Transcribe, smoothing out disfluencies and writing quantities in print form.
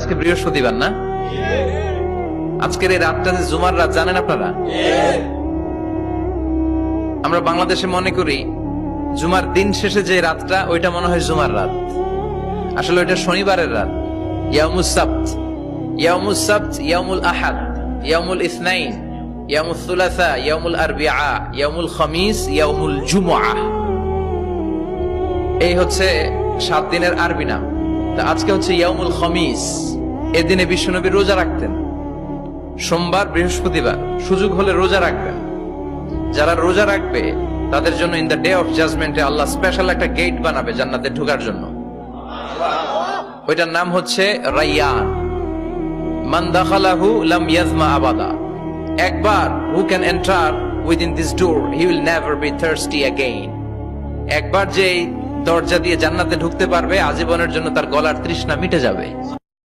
আজকে বৃহস্পতিবার না? আজকের এই রাতটা যে জুমার রাত জানেন আপনারা? আমরা বাংলাদেশে মনে করি জুমার দিন শেষে যে রাতটা ওইটা মনে হয় জুমার রাত, আসলে ওইটা শনিবারের রাত। ইয়াউমুস সাবত, ইয়াউমুস সাবত, ইয়াউমুল আহাদ, ইয়াউমুল ইসনাইন, ইয়াউমুল সুলাসা, ইয়াউমুল আরবিআ, ইয়াউমুল খামিস, ইয়াউমুল জুমআহ। এই হচ্ছে 7 দিনের আরবি নাম। তা আজকে হচ্ছে ইয়াউমুল খামিস। এদিনে বিশ্বনবী রোজা রাখতেন, সোমবার বৃহস্পতিবার সুযোগ হলে রোজা রাখবেন। যারা রোজা রাখবে তাদের জন্য ইন দ্য ডে অফ জাজমেন্টে আল্লাহ স্পেশাল একটা গেট বানাবে জান্নাতে ঢোকার জন্য। ওইটার নাম হচ্ছে রাইয়ান। মান দাখালাহু লাম ইয়াজমা আবাদা। একবার who can enter within this door he will never be thirsty again. একবার যে দরজা দিয়ে জান্নাতে ঢুকতে পারবে আজীবনের জন্য তার গলার তৃষ্ণা মিটে যাবে।